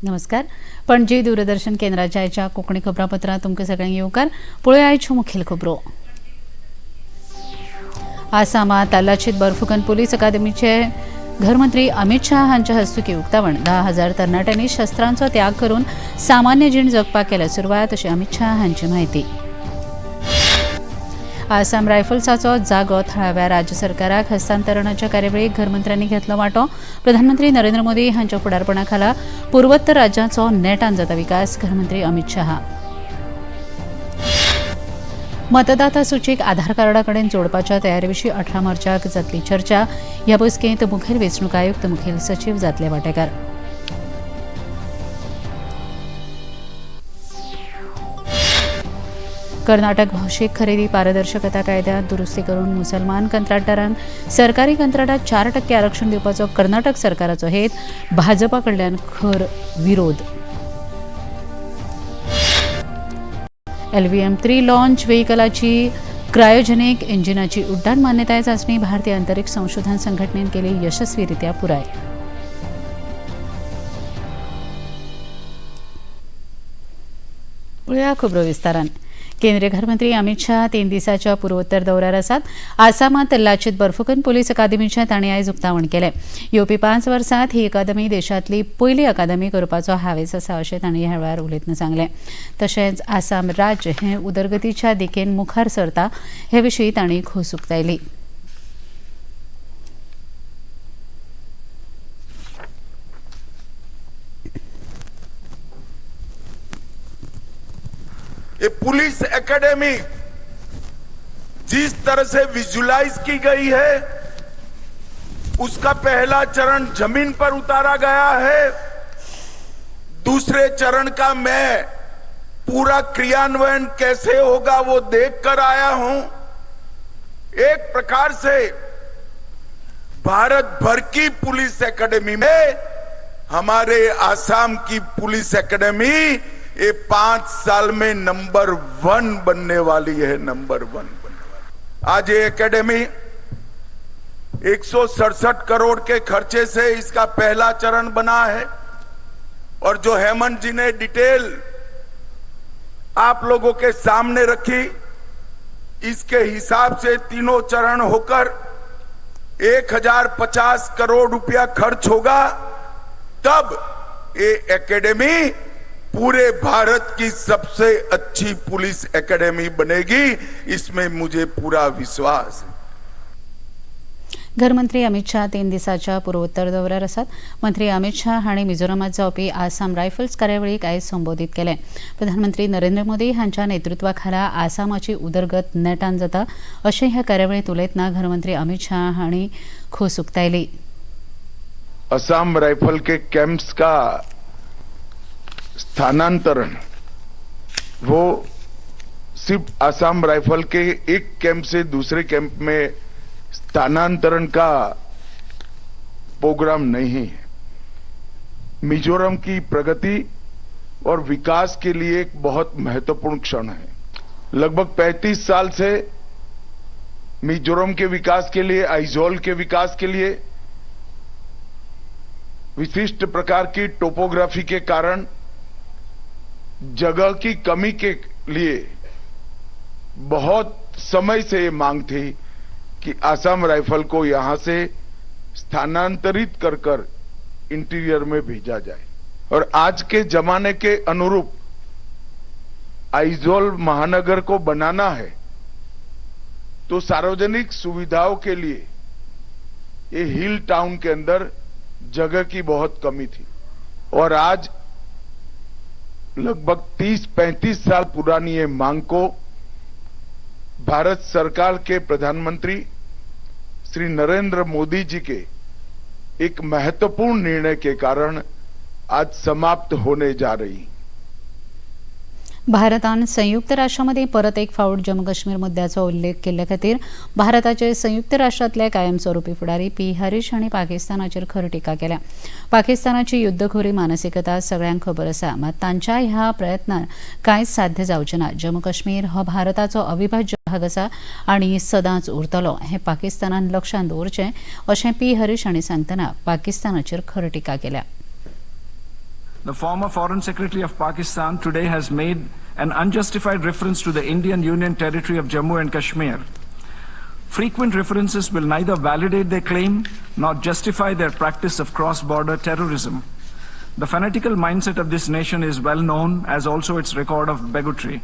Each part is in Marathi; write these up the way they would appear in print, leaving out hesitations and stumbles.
नमस्कार. पणजी दूरदर्शन केंद्राच्या आयच्या कोंकणी खबरापत्रांत तुमकां सगळ्यांक येवकार. पळोवया आयच्यो मुखेल खबरो. आसामात लाचीत बरफुकन पुलीस अकादमीचे घरमंत्री अमित शाह हांच्या हस्तुकी उक्तावण. 10,000 तरणाट्यांनी शस्त्रांचो त्याग करून सामान्य जीण जगपाक केल्या सुरवात, अशी अमित शाह हांची माहिती. आसाम रायफल्साचो जागो थळाव्या राज्य सरकाराक हस्तांतरणाच्या कार्यावळीक घरमंत्र्यांनी घेतलो वांटो. प्रधानमंत्री नरेंद्र मोदी हांच्या फुडारपणा खाला पूर्वोत्तर राज्यांचो नेटान जाता विकास. घरमंत्री अमित शाह. मतदाता सूचीक आधार कार्डा कडेन जोडपाच्या तयारी विशीं 18 मार्चाक जातली चर्चा. ह्या बसकेंत मुखेल वेंचणूक आयुक्त, मुखेल सचीव जातले वांटेकार. कर्नाटक भौशीक खरेदी पारदर्शकता कायद्यात दुरुस्ती करून मुसलमान कंत्राटदारांक सरकारी कंत्राटात 4% आरक्षण दिवपाचो कर्नाटक सरकाराचो हेत. भाजपा कडल्यान खर विरोध. LVM-3 लॉन्च व्हेईकलाची क्रायोजेनिक इंजिनाची उड्डाण मान्यताय चाचणी भारतीय अंतरीक्ष संशोधन संघटनेन केली यशस्वीरित्या पुराय. पळोवया खबरो विस्तारान. केंद्रीय घरमंत्री अमित शाह 3 दिसाच्या पूर्वोत्तर दौऱ्यार आसात. आसामात लाचीत बरफुकन पुलीस अकादमीचे तांणी आयज उक्तावण केलें. येवपी 5 वर्सांत ही अकादमी देशांतली पयली अकादमी करपाचो हावेस आसा, अशें तांणी ह्या वेळार उलयतना सांगलें. तशेंच आसाम राज्य हें उदरगतीच्या दिकेन मुखार सरता हे विशीं तांणी खोस उक्तायली. ये पुलिस एकेडमी जिस तरह से विजुलाइज की गई है, उसका पहला चरण जमीन पर उतारा गया है. दूसरे चरण का मैं पूरा क्रियान्वयन कैसे होगा वो देखकर आया हूं. एक प्रकार से भारत भर की पुलिस एकेडमी में हमारे आसाम की पुलिस एकेडमी ये 5 साल में नंबर 1 बनने वाली है. नंबर 1 बनने वाली. आज ये एकेडमी 167 करोड़ के खर्चे से इसका पहला चरण बना है. और जो हेमंत जी ने डिटेल आप लोगों के सामने रखी, इसके हिसाब से तीनों चरण होकर 1050 करोड़ रुपया खर्च होगा. तब ये एकेडमी पूरे भारत की सबसे अच्छी पुलिस एकेडमी बनेगी. इसमें मुझे पूरा विश्वास है. घरमंत्री अमित शाह 3 दिसाच्या पूर्वोत्तर दौऱ्यार आसात. मंत्री अमित शाह हांणी मिझोरामात जावपी आसाम रायफल्स कार्यावळीक आयज संबोधीत केलें. प्रधानमंत्री नरेंद्र मोदी हांच्या नेतृत्वा खाला आसामाची उदरगत नेटान जाता, अशें ह्या कार्यावळीत उलयतना घरमंत्री अमित शाह हांणी खोस उक्तायली. असम राइफल के कैंप्स का स्थानांतरण वो सिर्फ आसाम राइफल के एक कैंप से दूसरे कैंप में स्थानांतरण का प्रोग्राम नहीं है. मिजोरम की प्रगति और विकास के लिए एक बहुत महत्वपूर्ण क्षण है. लगभग 35 साल से मिजोरम के विकास के लिए, आइजोल के विकास के लिए विशिष्ट प्रकार की टोपोग्राफी के कारण, जगह की कमी के लिए बहुत समय से ये मांग थी कि आसाम राइफल को यहां से स्थानांतरित कर इंटीरियर में भेजा जाए. और आज के जमाने के अनुरूप आइजोल महानगर को बनाना है, तो सार्वजनिक सुविधाओं के लिए ये हिल टाउन के अंदर जगह की बहुत कमी थी. और आज लगभग 30-35 साल पुरानी ये मांग को भारत सरकार के प्रधानमंत्री श्री नरेंद्र मोदी जी के एक महत्वपूर्ण निर्णय के कारण आज समाप्त होने जा रही. भारतान संयुक्त राष्ट्रामध्ये परत एक फावट जम्मू काश्मीर मुद्द्याचो उल्लेख केल्ल्या खातीर भारताचे संयुक्त राष्ट्रांतले कायमस्वरुपी फुडारी पी हरीश हांणी पाकिस्तानाचेर खर टिका केल्या. पाकिस्तानाची युद्धखोरी मानसिकता सगळ्यांक खबर आसा, मात तांच्या ह्या प्रयत्नान कांयच साध्य जावचें ना. जम्मू काश्मीर हो भारताचो अविभाज्य भाग आसा आनी सदांच उरतलो हें पाकिस्तानान लक्षांत दवरचें, अशें पी हरीश हांणी सांगतना पाकिस्तानाचेर खर टिका केल्या. The former Foreign Secretary of Pakistan today has made an unjustified reference to the Indian Union territory of Jammu and Kashmir. Frequent references will neither validate their claim nor justify their practice of cross-border terrorism. The fanatical mindset of this nation is well known, as also its record of bigotry.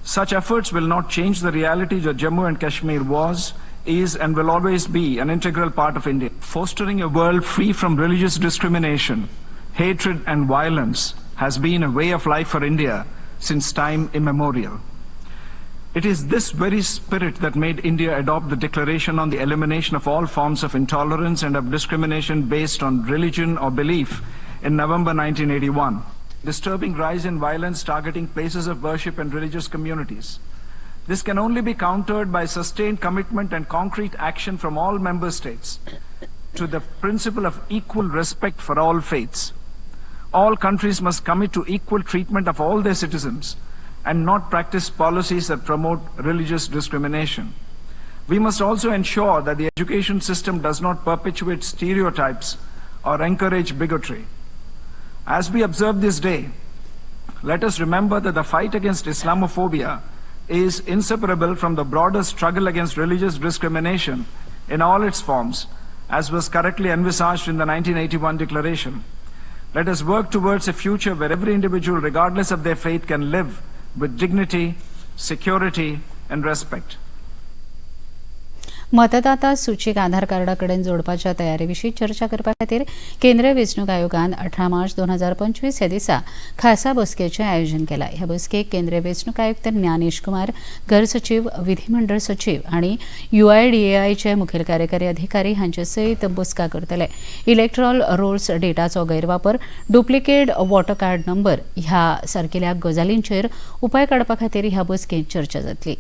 Such efforts will not change the reality that Jammu and Kashmir was, is, and will always be an integral part of India. Fostering a world free from religious discrimination, hatred, and violence has been a way of life for India since time immemorial. It is this very spirit that made India adopt the Declaration on the Elimination of All Forms of Intolerance and of Discrimination based on religion or belief in November 1981. Disturbing rise in violence targeting places of worship and religious communities. This can only be countered by sustained commitment and concrete action from all member states to the principle of equal respect for all faiths. All countries must commit to equal treatment of all their citizens and not practice policies that promote religious discrimination. We must also ensure that the education system does not perpetuate stereotypes or encourage bigotry. As we observe this day, let us remember that the fight against Islamophobia is inseparable from the broader struggle against religious discrimination in all its forms, as was correctly envisaged in the 1981 Declaration. Let us work towards a future where every individual, regardless of their faith, can live with dignity, security, and respect. मतदाता सूचीक आधार कार्डाकडेन जोडपाच्या तयारीविशीं चर्चा करपा खातीर केंद्रीय वेंचणूक आयोगान 18 मार्च 2025 ह्या दिसा खासा बसकेचें आयोजन केलां. ह्या बसकेक केंद्रीय वेंचणूक आयुक्त ज्ञानेश कुमार, घर सचिव, विधिमंडळ सचिव आनी UIDAIचे मुखेल कार्यकारी अधिकारी हांचे सयत बसका करतले. इलेक्ट्रॉल रोल्स डेटाचो गैरवापर, डुप्लिकेट वॉटर कार्ड नंबर ह्या सारकिल्या गजालींचेर उपाय काडपा खातीर ह्या बसकेंत चर्चा जातली.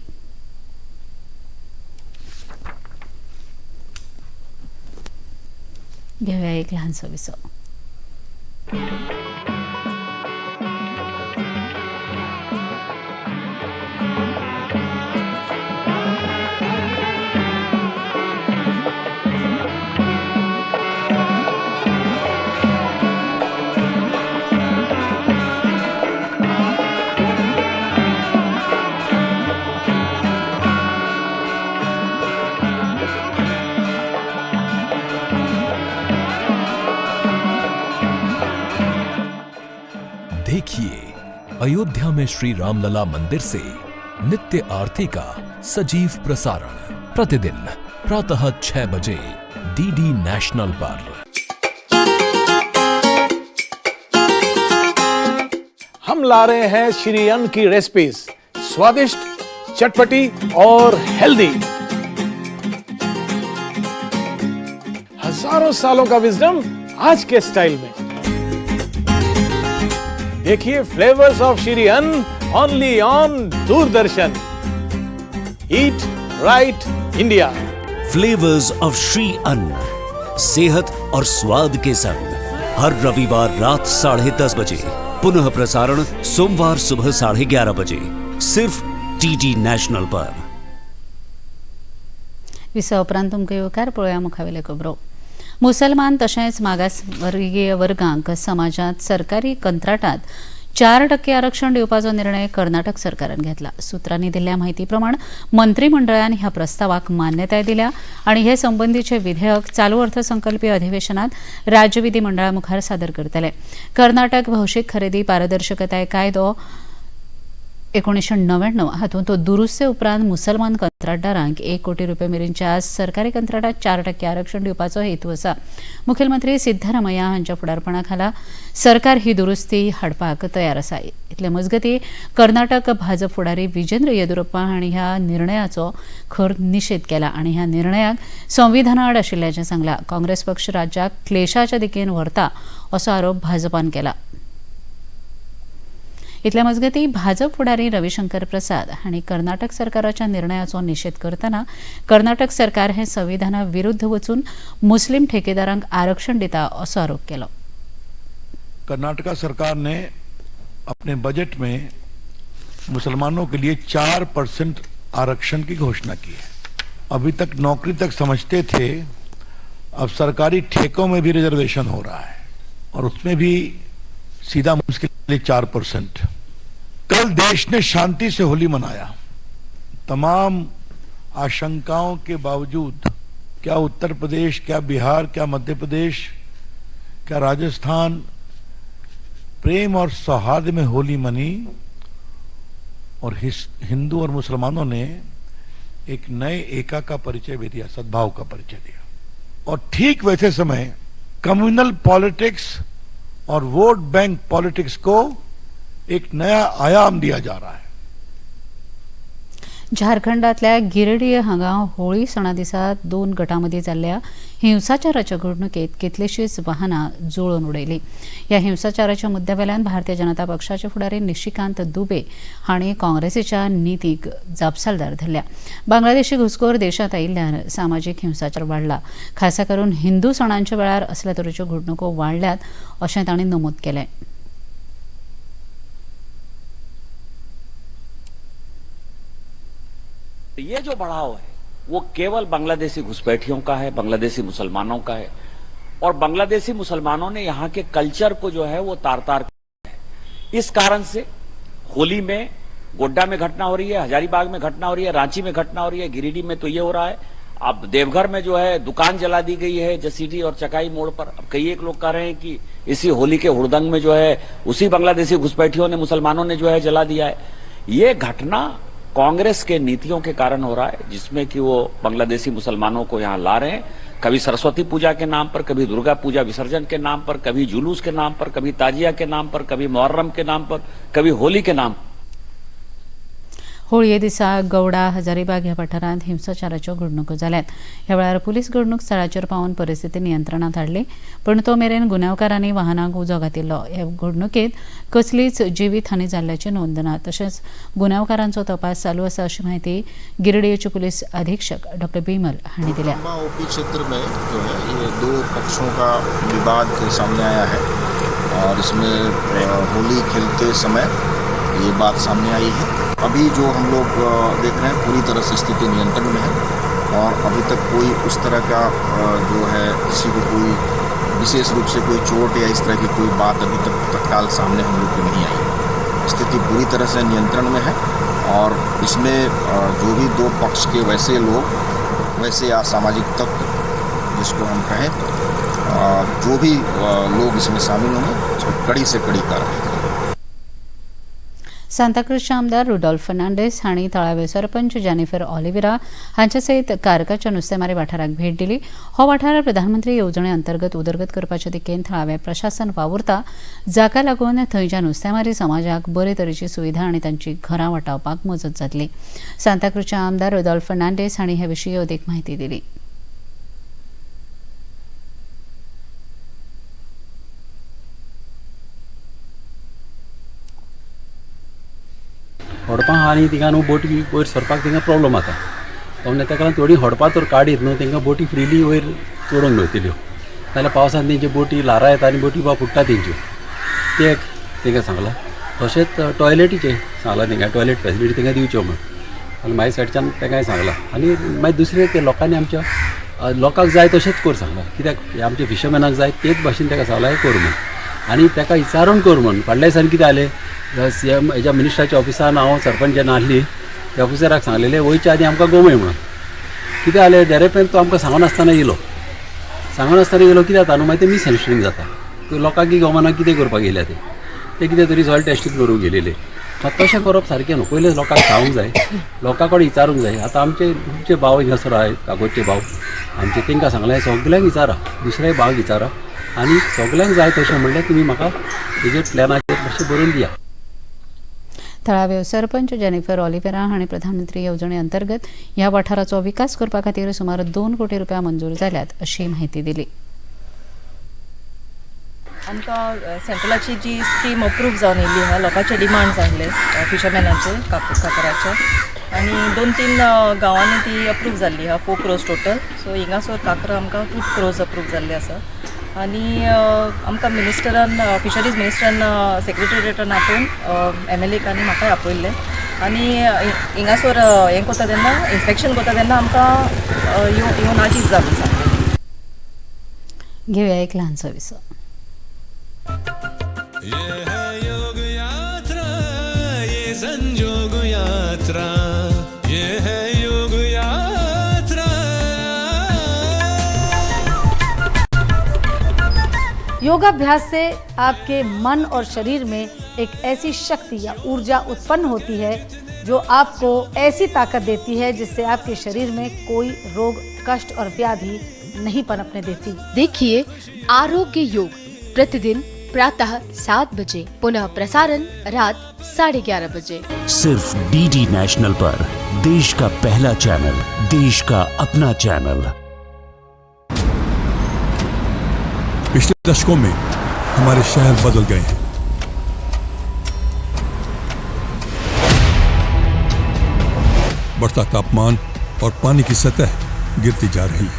घेऊया एक लहानसो विसो. देखिए अयोध्या में श्री रामलला मंदिर से नित्य आरती का सजीव प्रसारण प्रतिदिन प्रातः 6 बजे DD नेशनल पर. हम ला रहे हैं श्री अन्न की रेसिपीज, स्वादिष्ट, चटपटी और हेल्दी. हजारों सालों का विजडम आज के स्टाइल में. देखिए फ्लेवर्स ऑफ श्री अन्न only on Doordarshan. Eat right India. Flavours of Shri अन्न, सेहत और स्वाद के संग हर रविवार रात 10:30 बजे, पुनः प्रसारण सोमवार सुबह 11:30 बजे, सिर्फ DD नेशनल पर. विसा उपरांत तुमकां येवकार पळोवया मुखावेले खबरो. मुसलमान तशेंच मागासवर्गीय वर्गांक समाजात सरकारी कंत्राटात 4% आरक्षण दिवपाचो निर्णय कर्नाटक सरकारान घेतला. सुत्रांनी दिल्ल्या म्हायती प्रमाण मंत्रिमंडळान ह्या प्रस्तावाक मान्यताय दिल्या आणि हे संबंधीचे विधेयक चालू अर्थसंकल्पीय अधिवेशनात राज्य विधिमंडळा मुखार सादर करतले. कर्नाटक भौशीक खरेदी पारदर्शकताय कायदो 1999 हातूंत तो दुरुस्ते उपरांत मुसलमान कंत्राटदारांक 1 कोटी रुपये मेरेनच्या सरकारी कंत्राटात 4% आरक्षण दिवपाचो हेतू आसा. मुखेलमंत्री सिद्धरामय्या हांच्या फुडारपणा खाला सरकार ही दुरुस्ती हाडपाक तयार आसा. इतले मजगती कर्नाटक भाजप फुडारी विजेंद्र येदुरप्पा हांणी ह्या निर्णयाचो खर निषेध केला आणि ह्या निर्णयाक संविधाना आड आशिल्ल्याचें सांगलां. काँग्रेस पक्ष राज्याक क्लेशाच्या दिकेन व्हरता असो आरोप भाजपान केला. इतल्या मजगती भाजप फुडारी रविशंकर प्रसाद हांणी कर्नाटक सरकाराच्या निर्णयाचो निषेध करतना कर्नाटक सरकार हे संविधाना विरुद्ध वचून मुस्लिम ठेकेदारांक आरक्षण दिता असो आरोप केलो. कर्नाटक सरकार ने अपने बजट में मुसलमानों के लिए 4% आरक्षण की घोषणा की है. अभी तक नौकरी तक समझते थे, अब सरकारी ठेकों में भी रिजर्वेशन हो रहा है और उसमें भी सीधा मुश्किल 4%। कल देश ने शांति से होली मनाया। तमाम आशंकाओं के बावजूद, क्या उत्तर प्रदेश, क्या बिहार, क्या मध्य प्रदेश, क्या राजस्थान प्रेम और सौहार्द में होली मनी और हिंदू और मुसलमानों ने एक नए एका का परिचय भी दिया, सद्भाव का परिचय दिया। और ठीक वैसे समय कम्युनल पॉलिटिक्स और वोट बैंक पॉलिटिक्स को एक नया आयाम दिया जा रहा है। झारखंडातल्या गिरडीह हांगा होळी सणा दिसा 2 गटांमदी जाल्ल्या हिंसाचाराच्या घडणुकेत कितलीशींच वाहनां जुळोवन उडयली। ह्या हिंसाचाराच्या मुद्द्यावेल्यान भारतीय जनता पक्षाचे फुडारी निशिकांत दुबे हांणी काँग्रेसीच्या नितीक जापसालदार धरल्या। बांगलादेशी घुसखोर देशांत आयिल्ल्यान सामाजीक हिंसाचार वाडला, खासा करून हिंदू सणांच्या वेळार असल्या तरेच्यो घडणुको वाडल्यात अशें तांणी नमूद केलें। ये जो बढ़ाव है वो केवल बांग्लादेशी घुसपैठियों का है, बांग्लादेशी मुसलमानों का है, और बांग्लादेशी मुसलमानों ने यहाँ के कल्चर को जो है वो तार-तार किया है। इस कारण से होली में गोड्डा में घटना हो रही है, हजारीबाग में घटना हो रही है, रांची में घटना हो रही है, गिरिडीह में तो ये हो रहा है। अब देवघर में जो है दुकान जला दी गई है जसीडी और चकाई मोड़ पर। अब कई एक लोग कह रहे हैं कि इसी होली के हुड़दंग में जो है उसी बांग्लादेशी घुसपैठियों ने, मुसलमानों ने जो है जला दिया है। ये घटना कांग्रेस के नीतियों के कारण हो रहा है, जिसमें कि वो बांग्लादेशी मुसलमानों को यहाँ ला रहे हैं, कभी सरस्वती पूजा के नाम पर, कभी दुर्गा पूजा विसर्जन के नाम पर, कभी जुलूस के नाम पर, कभी ताजिया के नाम पर, कभी मुहर्रम के नाम पर, कभी होली के नाम पर। होळये दिसा गौडा, हजारीबाग ह्या वाठारांत हिंसाचाराच्यो घडणुको जाल्यात। ह्या वेळार पुलीस घडणूक स्थळाचेर पावून परिस्थिती नियंत्रणात हाडली, पण तो मेरेन गुन्यांवकारांनी वाहनांक उजो घातिल्लो। ह्या घडणुकेत कसलीच जिवीत हानी जाल्ल्याची नोंद ना। तशेंच गुन्यांवकारांचो तपास चालू आसा अशी माहिती गिरडीहचे पुलीस अधीक्षक डॉ. बिमल हांणी दिल्या। ओपी क्षेत्र में जो है ये 2 पक्षों का विवाद सामने आया है और इसमें होली खेलते समय ये बात सामने आई है। अभी जो हम लोग देख रहे हैं पूरी तरह से स्थिति नियंत्रण में है और अभी तक कोई उस तरह का जो है किसी को कोई विशेष रूप से कोई चोट या इस तरह की कोई बात अभी तक तत्काल सामने हम लोग को नहीं आई। स्थिति पूरी तरह से नियंत्रण में है और इसमें जो भी 2 पक्ष के वैसे लोग, वैसे असामाजिक तत्व जिसको हम कहें, जो भी लोग इसमें शामिल होंगे उसमें कड़ी से कड़ी कार्रवाई करेंगे। सांताक्रुजचे आमदार रुडॉल्फ फर्नांडीस हांणी थळावे सरपंच जेनिफर ऑलिव्हेरा हांचे सयत कारकाच्या नुस्तेमारी वाठाराक भेट दिली। हो वाठार प्रधानमंत्री येवजणे अंतर्गत उदरगत करपाचे दिकेन थळावे प्रशासन वावुरता, जाका लागून थंयच्या नुस्तेमारी समाजाक बरे तरेची सुविधा आनी तांची घरां वाटावपाक मजत जातली। सांताक्रुजचे आमदार रुडॉल्फ फर्नांडीस हांणी हे विशीं अदीक माहिती दिली। होडपा आनी थिंगा न्हू बोटी वयर सरपाक थिंगा प्रॉब्लम जाता। तेन्ना ताका लागून थोडी होडपा तर काडीत न्हू तांकां बोटी फ्रिली वयर चोडोंक मेळटल्यो, नाल्यार पावसांत तेंच्यो बोटी लारां येता आनी बोटी बा फुट्टा तेंच्यो, ते एक तांकां सांगलां। तशेंच टॉयलेटीचें सांगलां तांकां, टॉयलेट फॅसिलिटी तांकां दिवच्यो म्हण, आनी म्हाज्या सायडच्यान तांकांय सांगलां। आनी मागीर दुसरें ते लोकांनी आमच्या लोकांक जाय तशेंच कर सांगलां, कित्याक आमच्या फिशरमॅनाक जाय तेच भाशेन ताका सांगलां हें कर म्हण, आनी ताका विचारून कर म्हण। फाटल्या दिसांनी कितें जालें, CM हेज्या मिनिस्टराच्या ऑफिसान हांव सरपंच जेन्ना आसली त्या ऑफिसराक सांगलेलें वयच्या आदी आमकां गोमय म्हणून। कितें जालें, डेरेपेन तो आमकां सांगनासतना येयलो, सांगनासतना येयलो कितें जाता न्हू, मागीर ते मिसहँडस्टँडींग जाता। तो लोकांक गमना कितें करपाक येयल्या ते कितें तरी सॉयल टेस्टींग करूंक गेलेले। तशें करप सारकें न्हू, पयलें लोकांक सांगूंक जाय, लोकां कडेन विचारूंक जाय। आतां आमचे भाव हिंगासर आहाय, कागोदचे भाव आमचे, तांकां सांगलें सगल्यांक विचारा, दुसऱ्याय भावाक विचारा आनी सगल्यांक जाय तशें म्हणलें तुमी म्हाका हेजेर प्लॅनाचेर मातशें बरोवन दिया। थळावे सरपंच जेनिफर ऑलिव्हेरा हांणी प्रधानमंत्री येवजणे अंतर्गत ह्या वाठाराचो विकास करपा खातीर सुमार 2 कोटी रुपया मंजूर जाल्यात अशी माहिती दिली। आमकां सेंट्रलाची जी स्कीम अप्रूव जावन येयल्ली आहा, लोकांचे डिमांड्स आसले फिशरमॅनाचे, कापराचे, आनी 2-3 गांवांनी ती अप्रूव जाल्ली आहा, 4 crores टोटल। सो हिंगासर काकरा आमकां 2 crores अप्रूव जाल्ले आसा। आनी आमकां मिनिस्टरान, फिशरीज मिनिस्टरान सेक्रेटरिएटान आपोवन MLA आनी म्हाकाय आपयल्लें आनी हिंगासर हें करता तेन्ना, इन्स्पेक्शन करता तेन्ना आमकां येवन आजीच जावन सांगलें। घेवया एक ल्हानसो विसो। योगाभ्यास से आपके मन और शरीर में एक ऐसी शक्ति या ऊर्जा उत्पन्न होती है जो आपको ऐसी ताकत देती है जिससे आपके शरीर में कोई रोग, कष्ट और व्याधि नहीं पनपने देती। देखिए आरोग्य योग प्रतिदिन प्रातः 7 बजे, पुनः प्रसारण रात 11:30 बजे, सिर्फ डीडी नेशनल पर। देश का पहला चैनल, देश का अपना चैनल। पिछले दशकों में हमारे शहर बदल गए हैं। बढ़ता तापमान और पानी की सतह गिरती जा रही है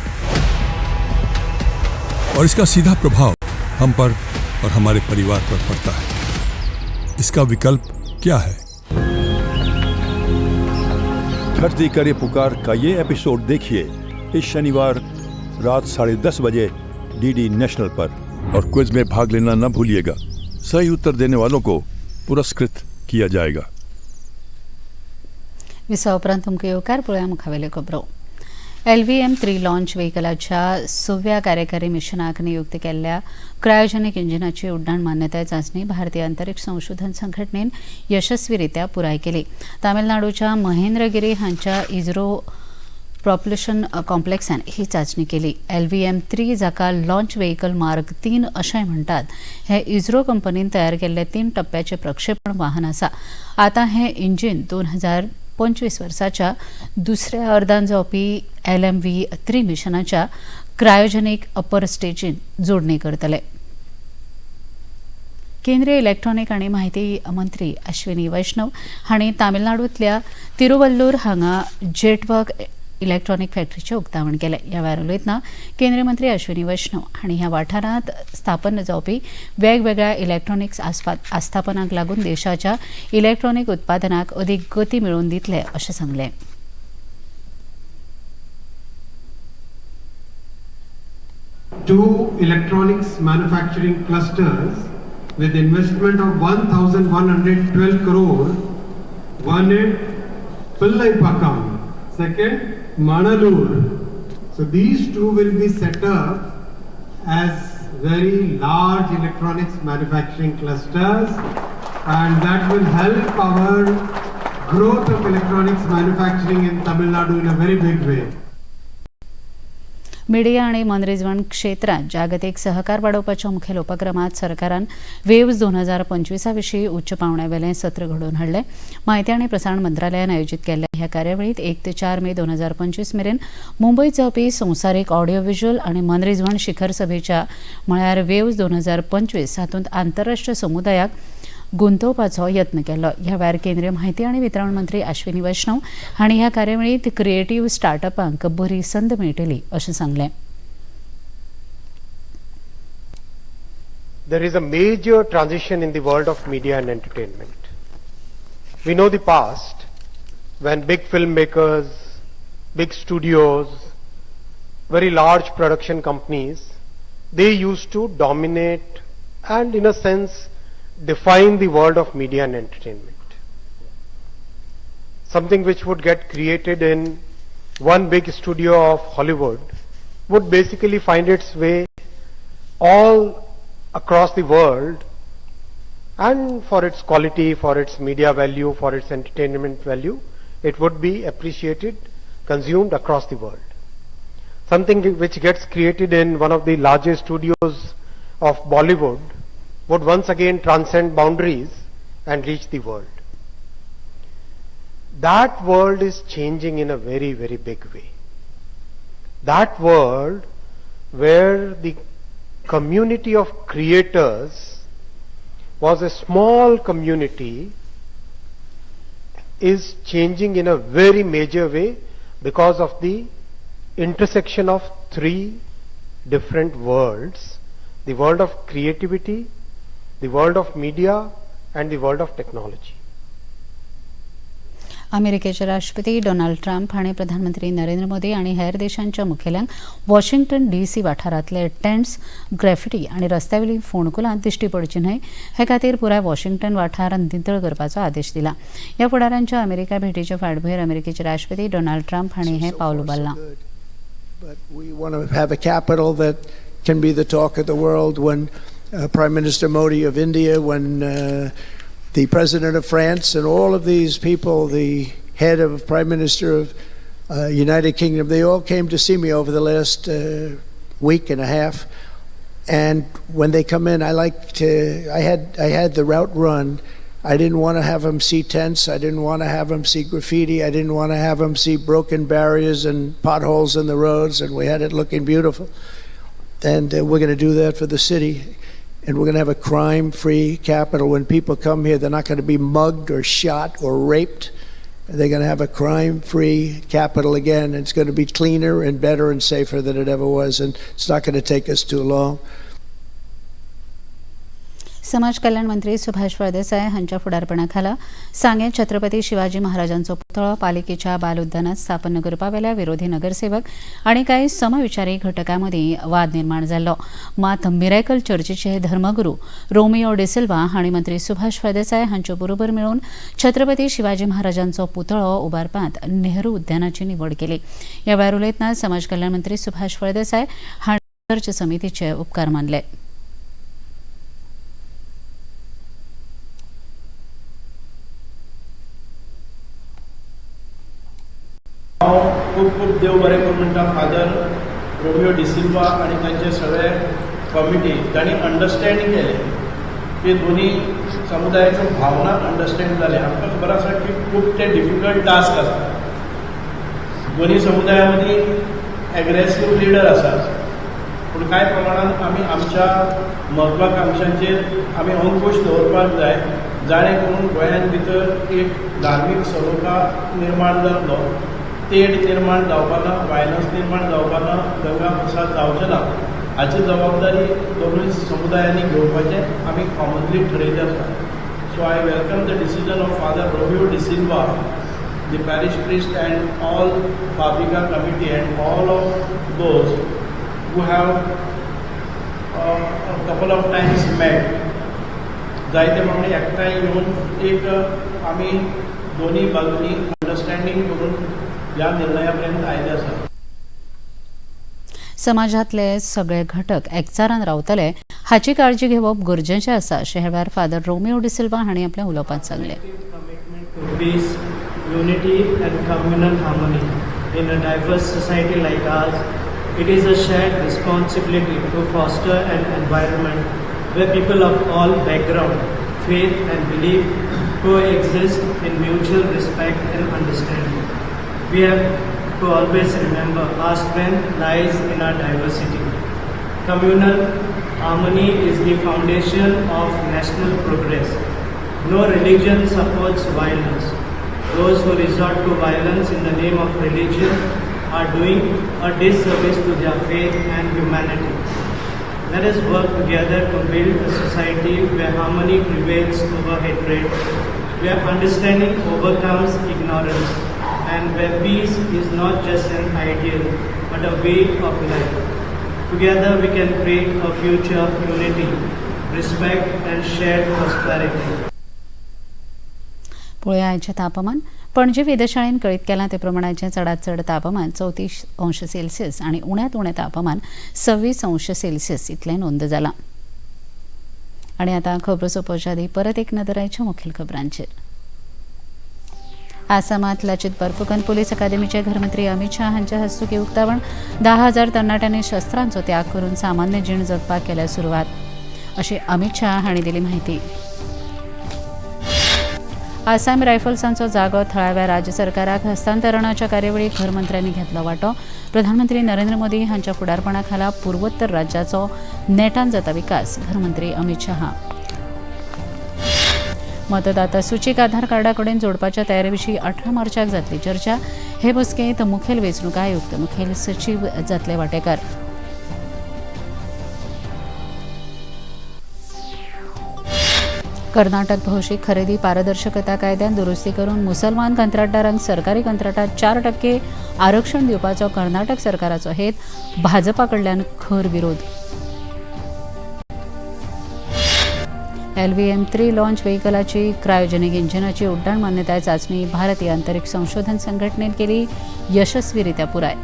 और इसका सीधा प्रभाव हम पर और हमारे परिवार पर पड़ता है। इसका विकल्प क्या है? धरती करे पुकार का ये एपिसोड देखिए इस शनिवार रात 10:30 बजे डीडी नेशनल पर। और क्विज में भाग लेना न भूलिएगा। सही उत्तर देने वालों को पुरस्कृत किया जाएगा। विसा उपरांत तुमकां येवकार पळोवया मुखावेल्यो खबरो। LVM-3 लॉन्च व्हेकलाच्या 6व्या कार्यकारी मिशनाक नियुक्त केल्ल्या क्रायोजेनिक इंजिनाची उड्डाण मान्यताय चांचणी भारतीय अंतरीक्ष संशोधन संघटनेन यशस्वीरित्या पुराय केली। तामिळनाडूच्या महेंद्रगिरी हांच्या इस्रो प्रॉपल्शन कॉम्प्लेक्सान ही चांचणी केली। LVM-3 जाका लॉन्च व्हेकल मार्क 3 अशेंय म्हणटात, हे इस्रो कंपनीन तयार केल्ले 3 टप्प्याचे प्रक्षेपण वाहन आसा। आता हे इंजिन 2025 वर्साच्या दुसऱ्या अर्धांत जावपी LMV-3 मिशनाच्या क्रायोजेनिक अपर स्टेजीन जोडणी करतले। केंद्रीय इलेक्ट्रॉनिक आणि माहिती मंत्री अश्विनी वैष्णव हांणी तामिळनाडूंतल्या तिरुवल्लूर हांगा जेटवर्क इलेक्ट्रॉनिक फॅक्टरीचे उक्तावण केले। ह्या वेळार उलयतना केंद्रीय मंत्री अश्विनी वैष्णव हांणी ह्या वाठारांत स्थापन जावपी वेगवेगळ्या इलेक्ट्रॉनिक्स आस्थापनांक लागून देशाच्या इलेक्ट्रॉनिक उत्पादनाक अदीक गती मेळोवन दितले अशें सांगलें। Two electronics manufacturing clusters with investment of 1,112 crore, one at Pillaipakam, second Manalur. So these two will be set up as very large electronics manufacturing clusters, and that will help our growth of electronics manufacturing in Tamil Nadu in a very big way. Media आणि मनरिजवण क्षेत्रात जागतीक सहकार वाडोवपाच्या मुखेल उपक्रमात सरकारान वेव्स 2025 विशीं उच्च पांवड्यावेलें सत्र घडोवन हाडलें। माहिती आनी प्रसारण मंत्रालयान आयोजीत केल्ल्या ह्या कार्यावळीत 1 ते 4 मे 2025 मेरेन मुंबयत जावपी संवसारीक ऑडिओ व्हिज्युअल आनी मनरिजवण शिखर सभेच्या म्हळ्यार वेव्स 2025 हातूंत आंतरराष्ट्रीय समुदायाक गुंतोवपाचो यत्न केलो। ह्या वेळार केंद्रीय माहिती आनी वितरण मंत्री अश्विनी वैष्णव हांणी ह्या कार्यावळीत क्रिएटिव्ह स्टार्टअपांक बरी संद मेळटली अशें सांगलें। There is a major transition in the world of media and entertainment. We know the past when big filmmakers, big studios, very large production companies, they used to dominate and in a sense define the world of media and entertainment. Something which would get created in one big studio of Hollywood would basically find its way all across the world, and for its quality, for its media value, for its entertainment value, it would be appreciated, consumed across the world. Something which gets created in one of the largest studios of Bollywood would once again transcend boundaries and reach the world. That world is changing in a very, very big way. That world where the community of creators was a small community is changing in a very major way because of the intersection of 3 different worlds: the world of creativity, the world of media, and the world of technology. अमेरिकेचे राष्ट्रपती डोनाल्ड ट्रम्प हांणी प्रधानमंत्री नरेंद्र मोदी आनी हेर देशांच्या मुखेल्यांक वॉशिंग्टन DC वाठारांतले टेंट्स, ग्रॅफिटी आनी रस्त्यावेली फोंडकुलां दिश्टी पडची न्हय हे खातीर पुराय वॉशिंग्टन वाठार नितळ करपाचो आदेश दिला। ह्या फुडाऱ्यांच्या अमेरिका भेटीच्या फाटभुंयेर अमेरिकेचे राष्ट्रपती डोनाल्ड ट्रम्प हांणी हें पावल उबारलां। But we want to have a capital that can be the talk of the world when Prime Minister Modi of India, when the President of France, and all of these people, the head of Prime Minister of United Kingdom, they all came to see me over the last week and a half. And when they come in, I had the route run. I didn't want to have them see tents. I didn't want to have them see graffiti. I didn't want to have them see broken barriers and potholes in the roads. And we had it looking beautiful. And we're going to do that for the city. And we're going to have a crime-free capital. When people come here, they're not going to be mugged or shot or raped. They're going to have a crime-free capital again. It's going to be cleaner and better and safer than it ever was. And it's not going to take us too long. समाज कल्याण मंत्री सुभाष फळदेसाय हांच्या फुडारपणाखाला सांगे छत्रपती शिवाजी महाराजांचो पुतळो पालिकेच्या बाल उद्यानात स्थापन करपावेल्या विरोधी नगरसेवक आणि काही समविचारी घटकांमदी वाद निर्माण जाल्लो. मात मिरेकल चर्चीचे धर्मगुरू रोमियो डिसिल्वा हांणी मंत्री सुभाष फळदेसाय हांचे बरोबर मेळून छत्रपती शिवाजी महाराजांचो पुतळो उबारपांत नेहरू उद्यानाची निवड केली. ह्या वेळार उलयतना समाज कल्याण मंत्री सुभाष फळदेसाय हांणी चर्च समितीचे उपकार मानले. खूप खूप देव बरें करूं म्हणटा फादर रोमियो डिसिल्वा आनी तांचे सगळे कमिटी तांणी अंडरस्टँडींग केलें की दोनी समुदायाच्यो भावना अंडरस्टँड जाले. आमकां खबर आसा की खूब ते डिफिकल्ट टास्क आसा. दोनी समुदाया मदीं एग्रेसीव लिडर आसात, पूण कांय प्रमाणांत आमी आमच्या म्हत्वाकांक्षांचेर आमी अंकुश दवरपाक जाय, जाणें करून गोंयांत भितर एक धार्मीक सलोखा निर्माण जातलो, तेड निर्माण जावपाना, वायलन्स निर्माण जावपाना, दंगा फसाद जावचे ना हाची जबाबदारी दोनूय समुदायांनी घेवपाचें आमी कॉमनली ठरयिल्लें आसा. So I welcome the decision of Father Romeo D'Silva, the parish priest and all पाबिका committee and all of those who have couple of times met. जायते प्रमाणे एकठांय येवन एक आमी दोनी बाजूंनी अंडरस्टँडींग करून ह्या निर्णयापर्यंत आयले आसा. समाजातले सगळे घटक एकचारान रावतले हाची काळजी घेवप गरजेचें आसा अशें ह्या वेळार फादर रोमियो डिसिल्वा हांणी आपल्या उलोवपांत सांगलें. Peace, unity and communal harmony in a diverse society like ours, it is a shared responsibility to foster an environment where people of all background, faith and belief coexist in mutual respect and understanding. We have to always remember our strength lies in our diversity. Communal harmony is the foundation of national progress. No religion supports violence. Those who resort to violence in the name of religion are doing a disservice to their faith and humanity. Let us work together to build a society where harmony prevails over hatred, where understanding overcomes ignorance, and where peace is not just an ideal but a way of life. Together we can create a future of unity, respect and shared prosperity. पळोवया आयचें तापमान. पणजी वेधशाळेन कळीत केलां ते प्रमाणाचें चडांत चड तापमान 34°C आनी उण्यांत उणें तापमान 26°C इतलें नोंद जालां. आनी आतां खबरो सोंपोवचे आदीं परत एक नदर आयच्या मुखेल खबरांचेर. आसामात लचित बरफुकन पुलीस अकादेमीचे गृहमंत्री अमित शाह हांच्या हस्तुकी उक्तावण. 10,000 तरणाट्यांनी शस्त्रांचो त्याग करून सामान्य जीण जगपाक केल्या सुरवात अशी अमित शाह हांणी दिली माहिती. आसाम रायफल्सांचो जागो थळाव्या राज्य सरकाराक हस्तांतरणाच्या कार्यावळीक गृहमंत्र्यांनी घेतलो वांटो. प्रधानमंत्री नरेंद्र मोदी हांच्या फुडारपणा खाला पूर्वोत्तर राज्याचो नेटान जाता विकास गृहमंत्री अमित शाह. मतदाता सूचीक आधार कार्डा कडेन जोडपाच्या तयारी विशीं 18 मार्चाक जातली चर्चा. हे बसकेंत मुखेल वेंचणूक आयुक्त, मुखेल सचीव जातले वांटेकार. कर्नाटक भौशीक खरेदी पारदर्शकता कायद्यात दुरुस्ती करून मुसलमान कंत्राटदारांक सरकारी कंत्राटात 4% आरक्षण दिवपाचो कर्नाटक सरकाराचो हेत. भाजपा कडल्यान खर विरोध. LVM-3 लॉन्च व्हेइकलाची क्रायोजेनिक इंजिनाची उड्डाण मान्यताय चाचणी भारतीय अंतरिक्ष संशोधन संघटनेन केली यशस्वीरित्या पुराय.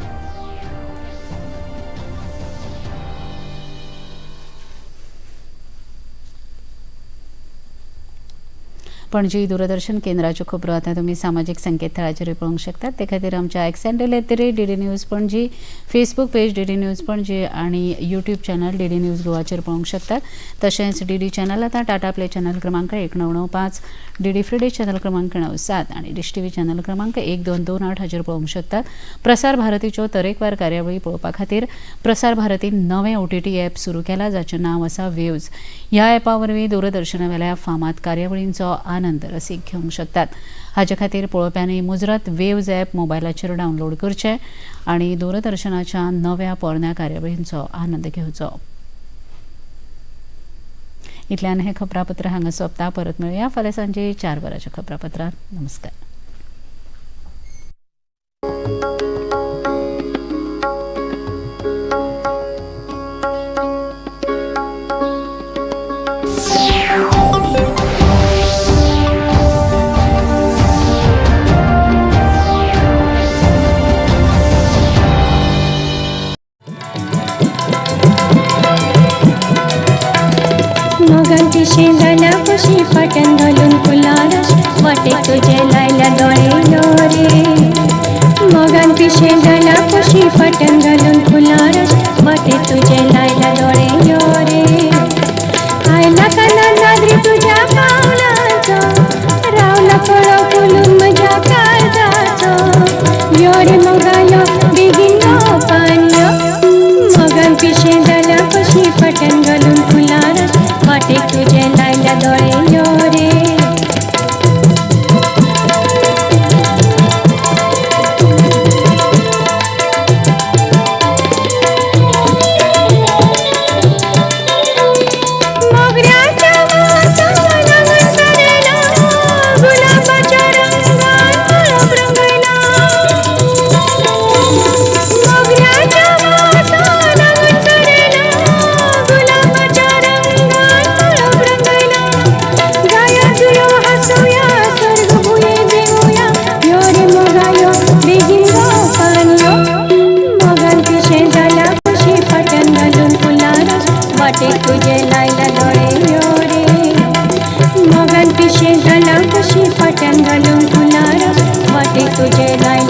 पणजी दूरदर्शन केंद्राचे खबरो आता तुम्ही सामाजिक संकेतथळाचेर पळोवंक शकतात. ते खातीर आमच्या x handle @DD news Panaji, Facebook page DD news Panaji आणि यूट्यूब चॅनल DD न्यूज गोवाचेर पळोवंक शकतात. तशेंच DD चॅनल आता टाटा प्ले चॅनल क्रमांक 1995, DD फ्री डिश चॅनल क्रमांक 97 आणि डिश टीव्ही चॅनल क्रमांक 1228 हाचेर पळोवंक शकतात. प्रसार भारतीच्यो तरेकवार कार्यावळी पळोवपा खातीर प्रसार भारतीन नवें OTT ॲप सुरू केला, जाचें नांव आसा वेव्ज. ह्या ॲपा वरवीं दूरदर्शनावेल्या फामाद कार्यावळींचो आनंद रसीक घेवंक शकतात. हाचे खातीर पळोवप्यांनी मुजरत वेव्ज ॲप मोबायलाचेर डावनलोड करचें आनी दूरदर्शनाच्या नव्या पोरण्या कार्यावळींचो आनंद घेवचो. इतल्यान हें खबरापत्र हांगा सोंपता. परत मेळुया फाल्यां सांजे 4 वरांच्या खबरापत्रांत. नमस्कार. मोगांची शेंगाला कशी पाटण घालून फुलारस वाटे तुझे लायला दोळे रे. मोगांची शेंगाला कशी पाटण घालून फुलारस वाटे तुझे लायला दोळे रे. आयला काना नादरी तुझ्या पावलांचो, रावला फळो फुलून म्हज्या काळजाचो. यो रे मोगालो बेगीन गो पान्यो. मोगांची शेंगाला कशी पाटण घालून फुलारस वाटे तुझे लायला दोळे रे. मोगऱ्याच्या वासान सरेला, गुलाबाच्या रंगान गुलाब रंगयला. मोगऱ्याच्या वासान सरेला, गुलाबाच्या रंगान गुलाब रंगयला. गाया जुयो हसूया, स्वर्ग भुये देऊया. यो रे मोगायो बेगीन गो पान्यो. मोगान पिशे झाला कशी पाटण घालून फुलारस वाटे तुझे लायला दोळे रे. मोगान पिशे झाला कशी पाटण घालून फुलारस वाटे तुझे लायला